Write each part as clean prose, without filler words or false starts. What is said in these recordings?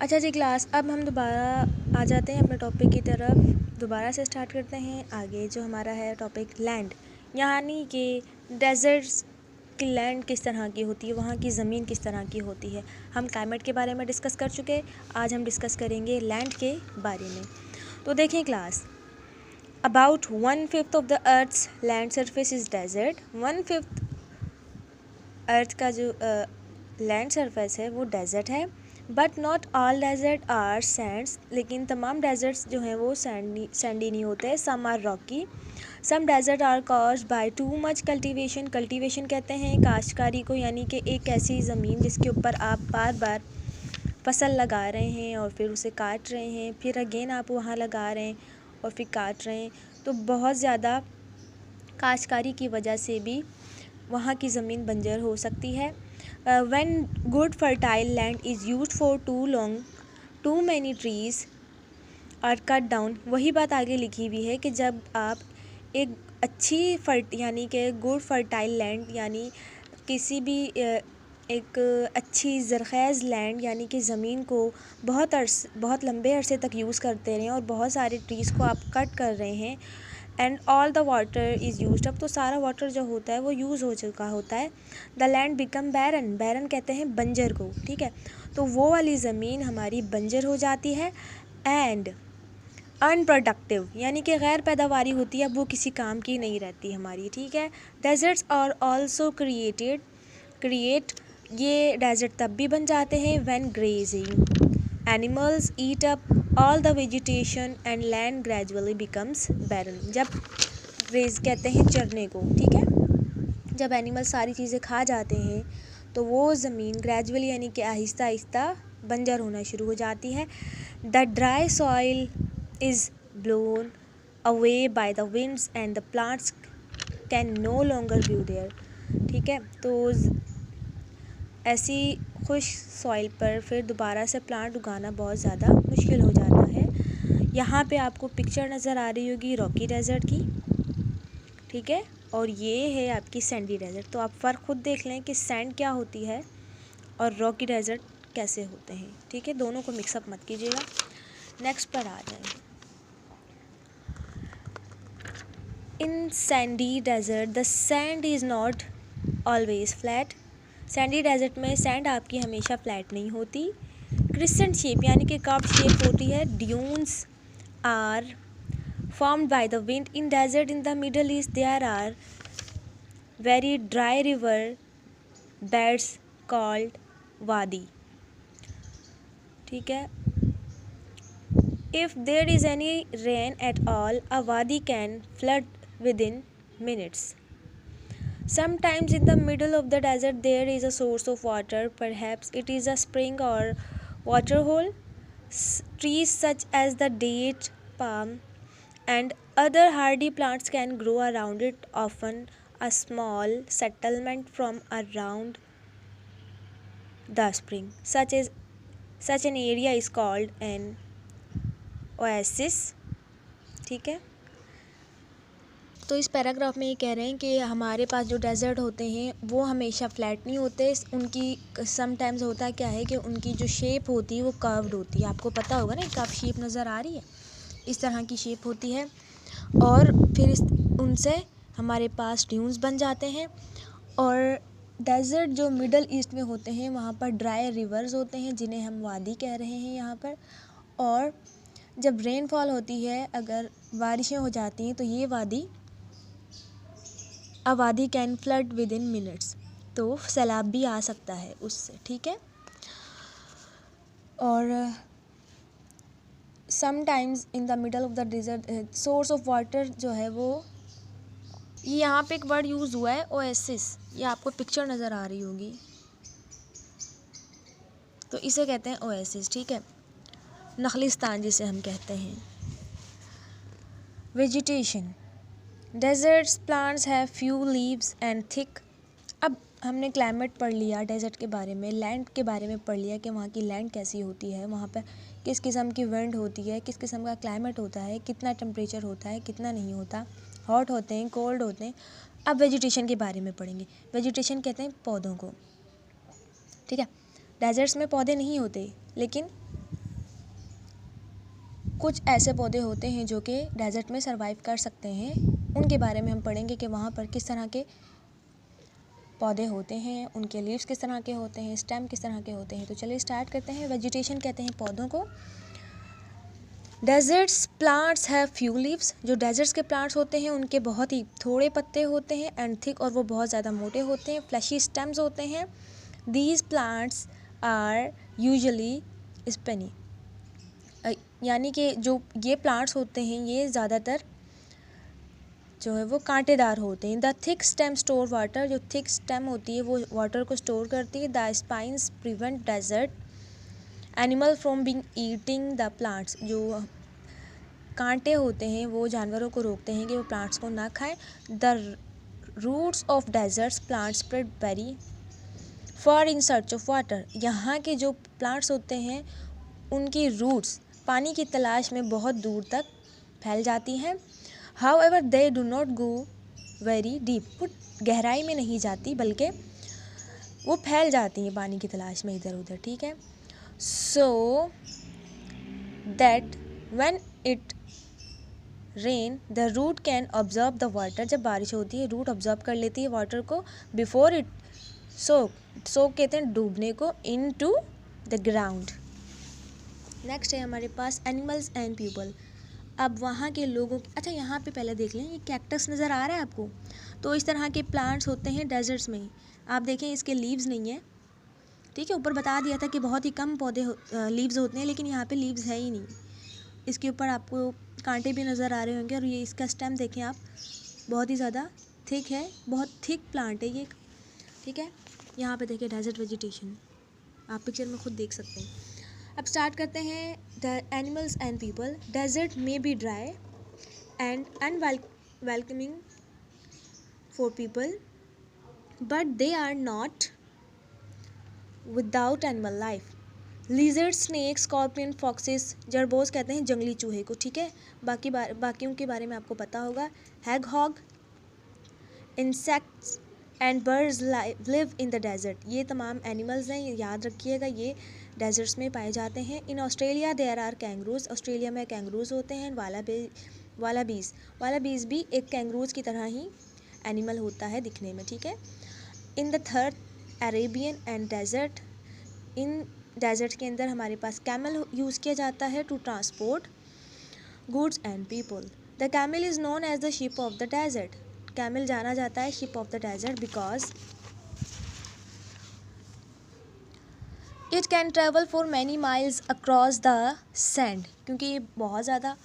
अच्छा जी क्लास, अब हम दोबारा आ जाते हैं अपने टॉपिक की तरफ। दोबारा से स्टार्ट करते हैं आगे। जो हमारा है टॉपिक लैंड, यानी कि डेजर्ट्स की लैंड किस तरह की होती है, वहाँ की ज़मीन किस तरह की होती है। हम क्लाइमेट के बारे में डिस्कस कर चुके, आज हम डिस्कस करेंगे लैंड के बारे में। तो देखें class, about 1/5 of the earth's land surface is desert. 1/5 earth का जो लैंड सरफेस है वो डेजर्ट है। But not all desert are sands, लेकिन तमाम डेजर्ट्स जो हैं वो सैंडी नहीं होते। Some are rocky. Some desert are caused by too much cultivation. Cultivation कहते हैं काश्तकारी को, यानी कि एक ऐसी ज़मीन जिसके ऊपर आप बार बार फसल लगा रहे हैं और फिर उसे काट रहे हैं, फिर अगेन आप वहाँ लगा रहे हैं और फिर काट रहे हैं, तो बहुत ज़्यादा काश्तकारी की वजह से भी वहाँ की ज़मीन बंजर हो सकती है। When good fertile land is used for too long, too many trees are cut down। वही बात आगे लिखी हुई है कि जब आप एक अच्छी यानी कि गुड फर्टाइल लैंड, यानी किसी भी एक अच्छी ज़रख़ेज़ लैंड यानी कि ज़मीन को बहुत लंबे अरसे तक यूज़ करते रहें और बहुत सारे ट्रीज़ को आप कट कर रहे हैं, and all the water is used, अब तो सारा वाटर जो होता है वो यूज़ हो चुका होता है। द लैंड बिकम बैरन, बैरन कहते हैं बंजर को, ठीक है। तो वो वाली ज़मीन हमारी बंजर हो जाती है। एंड अनप्रोडक्टिव, यानी कि गैर पैदावारी होती है, अब वो किसी काम की नहीं रहती हमारी, ठीक है। डेजर्ट्स आर ऑल्सो क्रिएट, ये डेजर्ट तब भी बन जाते हैं when grazing animals eat up all the vegetation and land gradually becomes barren. जब ग्रेज कहते हैं चरने को, ठीक है, जब एनिमल सारी चीज़ें खा जाते हैं तो वो ज़मीन ग्रेजुअली यानी कि आहिस्ता आहिस्ता बंजर होना शुरू हो जाती है। The dry soil is blown away by the winds and the plants can no longer grow there, ठीक है। तो ऐसी खुश सॉइल पर फिर दोबारा से प्लांट उगाना बहुत ज़्यादा मुश्किल हो जाता है। यहाँ पे आपको पिक्चर नज़र आ रही होगी रॉकी डेजर्ट की, ठीक है, और ये है आपकी सैंडी डेजर्ट। तो आप फ़र्क खुद देख लें कि सैंड क्या होती है और रॉकी डेजर्ट कैसे होते हैं, ठीक है। दोनों को मिक्सअप मत कीजिएगा। नेक्स्ट पर आ जाए। In sandy desert the sand is not always flat. Sandy desert में सैंड आपकी हमेशा फ्लैट नहीं होती। क्रिसेंट शेप यानी कि कर्व शेप होती है। Dunes are formed by the wind in desert in the middle east there are very dry river beds called wadi, ठीक है। If there is any rain at all a wadi can flood within minutes. Sometimes in the middle of the desert there is a source of water, perhaps it is a spring or waterhole. Trees such as the date palm and other hardy plants can grow around it. Often a small settlement from around the spring, such an area is called an oasis, ठीक है। तो इस paragraph में ये कह रहे हैं कि हमारे पास जो डेजर्ट होते हैं वो हमेशा फ्लैट नहीं होते। उनकी समटाइम्स होता क्या है कि उनकी जो शेप होती है वो कर्व्ड होती है। आपको पता होगा ना, कर्व शेप नज़र आ रही है, इस तरह की शेप होती है। और फिर उनसे हमारे पास ड्यून्स बन जाते हैं। और डेजर्ट जो मिडल ईस्ट में होते हैं वहाँ पर ड्राई रिवर्स होते हैं जिन्हें हम वादी कह रहे हैं यहाँ पर। और जब रेनफॉल होती है, अगर बारिशें हो जाती हैं, तो ये वादी can flood within minutes, तो सैलाब भी आ सकता है उससे, ठीक है। और sometimes in the middle of the desert source of water जो है वो, ये यहाँ पे एक वर्ड यूज़ हुआ है ओएसिस, ये आपको पिक्चर नज़र आ रही होगी, तो इसे कहते हैं ओएसिस, ठीक है। नखलिस्तान जिसे हम कहते हैं। Vegetation, deserts plants have few leaves and thick. अब हमने क्लाइमेट पढ़ लिया, डेजर्ट के बारे में, लैंड के बारे में पढ़ लिया कि वहाँ की लैंड कैसी होती है, वहाँ पर किस किस्म की विंड होती है, किस किस्म का क्लाइमेट होता है, कितना टेम्परेचर होता है, कितना नहीं होता, हॉट होते हैं, कोल्ड होते हैं। अब वेजिटेशन के बारे में पढ़ेंगे। वेजिटेशन कहते हैं पौधों को, ठीक है। डेजर्ट्स में पौधे नहीं होते, लेकिन कुछ ऐसे पौधे होते हैं जो कि डेजर्ट में सरवाइव कर सकते हैं, उनके बारे में हम पढ़ेंगे कि वहाँ पर किस तरह के पौधे होते हैं, उनके लीव्स किस तरह के होते हैं, स्टेम किस तरह के होते हैं। तो चलिए स्टार्ट करते हैं। वेजिटेशन कहते हैं पौधों को। Deserts plants have few leaves. जो डेजर्ट्स के प्लांट्स होते हैं उनके बहुत ही थोड़े पत्ते होते हैं एंड थिक, और वो बहुत ज़्यादा मोटे होते हैं। फ्लैशी स्टेम्स होते हैं। These plants are usually spiny, यानी कि जो ये प्लांट्स होते हैं ये ज़्यादातर जो है वो कांटेदार होते हैं। The thick stem store water. जो थिक स्टेम होती है वो वाटर को स्टोर करती है। The spines prevent desert animal from being eating the plants. जो कांटे होते हैं वो जानवरों को रोकते हैं कि वो प्लांट्स को ना खाएं। The roots of deserts plants spread very far in search of water. यहाँ के जो प्लांट्स होते हैं उनकी रूट्स पानी की तलाश में बहुत दूर तक फैल जाती हैं। However they do not go very deep. वो गहराई में नहीं जाती बल्कि वो फैल जाती हैं पानी की तलाश में इधर उधर, ठीक है। So that when it rain the root can absorb the water. जब बारिश होती है रूट ऑब्जर्व कर लेती है वाटर को बिफोर इट सोक कहते हैं डूबने को, इन टू द ग्राउंड। नेक्स्ट है हमारे पास एनिमल्स एंड पीपल। अब वहाँ के लोगों की, अच्छा यहाँ पे पहले देख लें, ये कैक्टस नज़र आ रहा है आपको। तो इस तरह के प्लांट्स होते हैं डेजर्ट्स में। आप देखें इसके लीव्स नहीं है, ठीक है। ऊपर बता दिया था कि बहुत ही कम पौधे लीव्स होते हैं, लेकिन यहाँ पे लीव्स है ही नहीं। इसके ऊपर आपको कांटे भी नज़र आ रहे होंगे। और ये इसका स्टेम देखें आप, बहुत ही ज़्यादा थिक है, बहुत थिक प्लांट है ये, ठीक है। यहाँ पे देखिए डेजर्ट वेजिटेशन, आप पिक्चर में खुद देख सकते हैं। अब स्टार्ट करते हैं the animals and people. Desert may be dry and unwelcoming for people but they are not without animal life. Lizard, snake, scorpion, foxes, jerboas कहते हैं जंगली चूहे को, ठीक है। बाकियों के बारे में आपको पता होगा। हैगहॉग, insects and birds live in the desert. ये तमाम एनिमल्स हैं, ये याद रखिएगा, ये डेजर्ट्स में पाए जाते हैं। In Australia there are kangaroos. Australia में कैंगरूज होते हैं। वालाबीज भी एक कैंगरूज की तरह ही एनिमल होता है दिखने में, ठीक है। In the third Arabian and desert. इन डेजर्ट के अंदर हमारे पास कैमल यूज़ किया जाता है to transport goods and people. The camel is known as the ship of the desert. Camel जाना जाता है ship of the desert because it can travel for many miles across the sand. क्योंकि ये बहुत ज़्यादा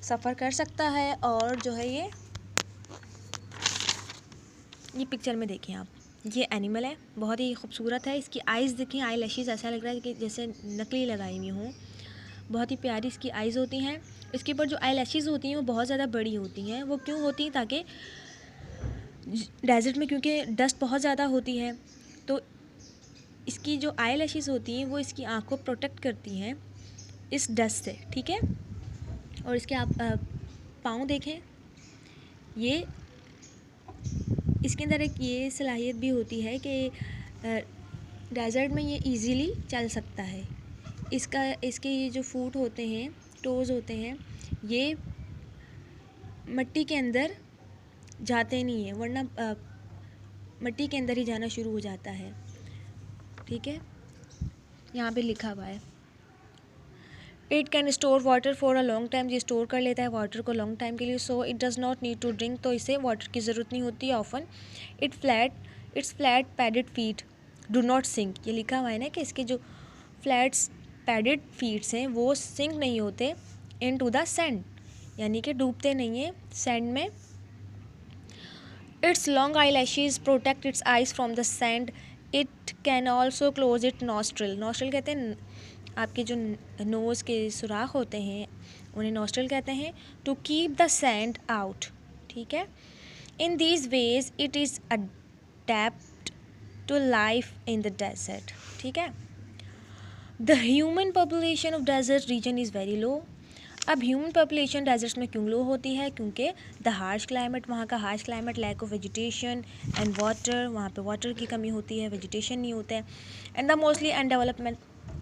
सफ़र कर सकता है। और जो है ये पिक्चर में देखें आप, ये एनिमल है, बहुत ही खूबसूरत है। इसकी आइज़ देखें, आई लैशेज़, ऐसा लग रहा है कि जैसे नकली लगाई हुई हों। बहुत ही प्यारी इसकी आइज़ होती हैं। इसके ऊपर जो आई लैशेज़ होती हैं वो बहुत ज़्यादा बड़ी होती हैं। वो क्यों होती हैं? ताकि डेजर्ट में क्योंकि डस्ट बहुत ज़्यादा होती है, तो इसकी जो आई लैशेज़ होती हैं वो इसकी आँख को प्रोटेक्ट करती हैं इस डस्ट से, ठीक है। और इसके आप पाँव देखें, ये इसके अंदर एक ये सलाहियत भी होती है कि डेजर्ट में ये इजीली चल सकता है। इसके ये जो फूट होते हैं, टोज़ होते हैं, ये मिट्टी के अंदर जाते नहीं हैं, वरना मिट्टी के अंदर ही जाना शुरू हो जाता है, ठीक है। यहाँ पे लिखा हुआ है it can store water for a long time. ये स्टोर कर लेता है वाटर को लॉन्ग टाइम के लिए। So it does not need to drink. तो इसे वाटर की ज़रूरत नहीं होती है often. Its flat padded feet do not sink. ये लिखा हुआ है ना कि इसके जो फ्लैट्स पैडेड फीट्स हैं वो सिंक नहीं होते इन टू द सैंड, यानी कि डूबते नहीं हैं सैंड में। It's long I lashes protect it's eyes from the sand. It can also close it nostril. Nostril कहते हैं आपके जो नोज़ के सुराख होते हैं उन्हें नॉस्ट्रिल कहते हैं। To keep the sand out, ठीक है। In these ways it is adapt to life in the desert, ठीक है। The human population of desert region is very low. अब ह्यूमन पॉपुलेशन डेजर्ट्स में क्यों लो होती है? क्योंकि द हार्श क्लाइमेट, वहाँ का harsh climate, lack of vegetation and water, वहाँ पे वाटर की कमी होती है, वेजिटेशन नहीं होता है। And the mostly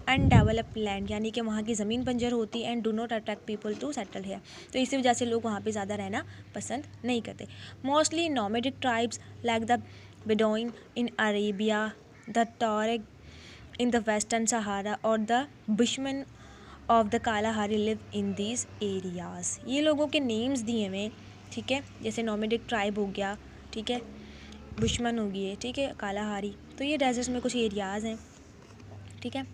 undeveloped land, यानी कि वहाँ की ज़मीन बंजर होती है, and do not attract people to settle here. तो इसी वजह से लोग वहाँ पे ज़्यादा रहना पसंद नहीं करते। Mostly nomadic tribes like the Bedouin in Arabia, the Tuareg in the western Sahara और the bushmen of the Kalahari live in these areas. ये लोगों के नेम्स दिए हुए, ठीक है, जैसे नोमैडिक ट्राइब हो गया, ठीक है, बुशमन होगी है, ठीक है, कालाहारी। तो ये डेजर्ट्स में कुछ एरियाज़ हैं, ठीक है।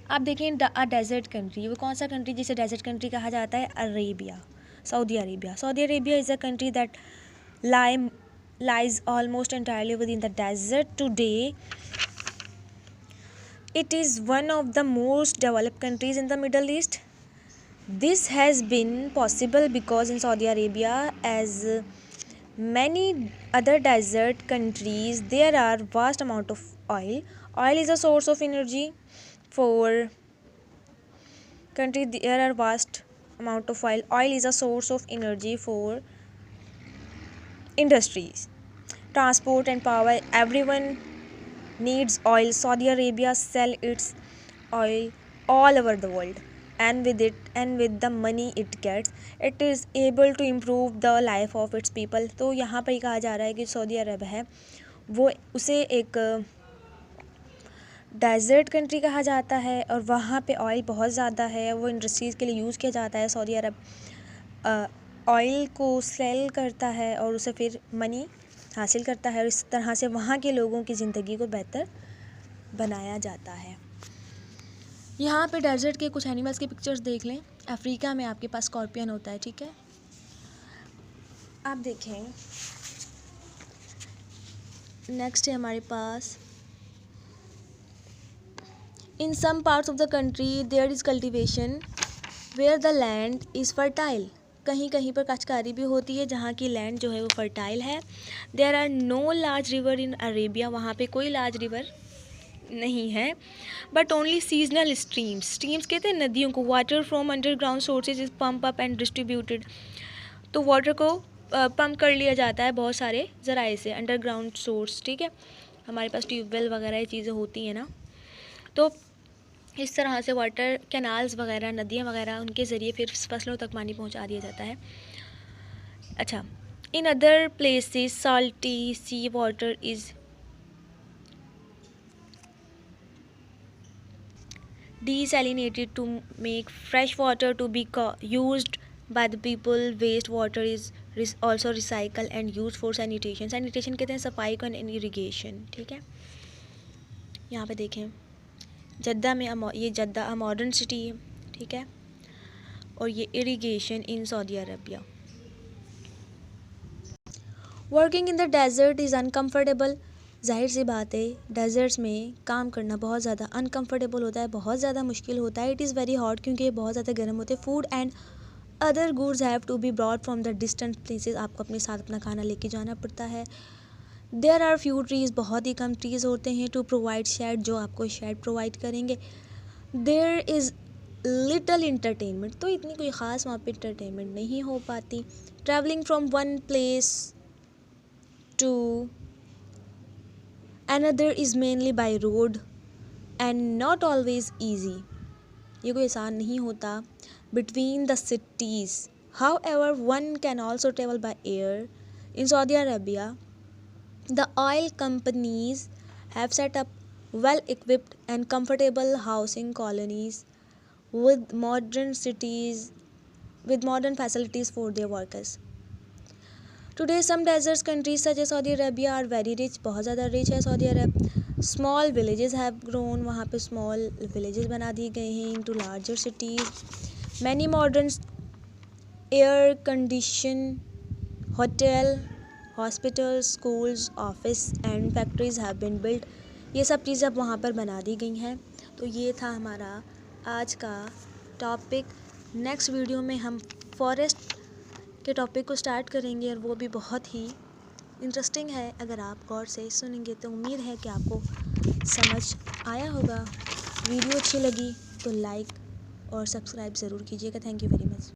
आप देखें डेजर्ट कंट्री, वो कौन सा कंट्री जिसे डेजर्ट कंट्री कहा जाता है? Arabia, Saudi Arabia. Saudi Arabia is a country that lies almost entirely within the desert today. It is one of the most developed countries in the Middle East. This has been possible because in Saudi Arabia, as many other desert countries, there are vast amount of oil. Oil is a source of energy for country. There are vast amount of oil. Oil is a source of energy for industries, transport and power. Everyone needs oil. Saudi Arabia sell its oil all over the world, and with it and with the money it gets, it is able to improve the life of its people. तो यहाँ पर कहा जा रहा है कि Saudi अरब है वो उसे एक डेजर्ट कंट्री कहा जाता है और वहाँ पे ऑयल बहुत ज़्यादा है, वो इंडस्ट्रीज़ के लिए यूज़ किया जाता है। सऊदी अरब ऑयल को सेल करता है और उसे फिर मनी हासिल करता है और इस तरह से वहाँ के लोगों की ज़िंदगी को बेहतर बनाया जाता है। यहाँ पे डेजर्ट के कुछ एनिमल्स के पिक्चर्स देख लें। अफ्रीका में आपके पास स्कॉर्पियन होता है, ठीक है। आप देखें नेक्स्ट है हमारे पास, in some parts of the country there is cultivation where the land is fertile. कहीं कहीं पर काश्तकारी भी होती है जहाँ की लैंड जो है वो फर्टाइल है। There are no large river in Arabia, वहाँ पे कोई लार्ज रिवर नहीं है, बट ओनली सीजनल स्ट्रीम्स कहते हैं नदियों को। Water from underground sources is pump up and distributed. तो वाटर को पंप कर लिया जाता है बहुत सारे ज़राए से, अंडरग्राउंड सोर्स, ठीक है। हमारे पास ट्यूबवेल वगैरह ये चीज़ें होती हैं ना, तो इस तरह से वाटर कैनाल्स वगैरह, नदियाँ वगैरह, उनके ज़रिए फिर फसलों तक पानी पहुंचा दिया जाता है। अच्छा, in other places salty sea water is desalinated to make fresh water to be used by the people. Waste water is also recycled and used for sanitation. Sanitation कहते हैं सफाई को, and irrigation, ठीक है। यहाँ पे देखें जद्दा में, ये जद्दा मॉडर्न सिटी है, ठीक है, और ये irrigation in Saudi Arabia. Working in the desert is uncomfortable. जाहिर सी बात है डेजर्ट्स में काम करना बहुत ज़्यादा अनकम्फर्टेबल होता है, बहुत ज़्यादा मुश्किल होता है। इट इज़ वेरी हॉट क्योंकि ये बहुत ज़्यादा गर्म होते हैं। Food and other goods have to be brought from the distant places. आपको अपने साथ अपना खाना लेके जाना पड़ता है। देयर आर फ्यू ट्रीज़, बहुत ही कम ट्रीज़ होते हैं, टू प्रोवाइड शेड, जो आपको शेड प्रोवाइड करेंगे। देयर इज़ लिटल इंटरटेनमेंट, तो इतनी कोई ख़ास वहाँ पे इंटरटेनमेंट नहीं हो पाती। Travelling from one place to another is mainly by road and not always easy. ये कोई आसान नहीं होता between the cities. However, one can also travel by air. In Saudi Arabia, the oil companies have set up well-equipped and comfortable housing colonies with modern facilities for their workers. Today, some desert countries such as Saudi Arabia are very rich, बहुत ज़्यादा rich है Saudi Arab. Small villages have grown, वहाँ पे small villages बना दिए गए हैं into larger cities. Many modern air conditioned hotel, hospitals, schools, office and factories have been built. ये सब चीज़ें अब वहाँ पर बना दी गई हैं। तो ये था हमारा आज का टॉपिक। नेक्स्ट वीडियो में हम फॉरेस्ट के टॉपिक को स्टार्ट करेंगे और वो भी बहुत ही इंटरेस्टिंग है। अगर आप गौर से सुनेंगे तो उम्मीद है कि आपको समझ आया होगा। वीडियो अच्छी लगी तो लाइक और सब्सक्राइब ज़रूर कीजिएगा। Thank you very much.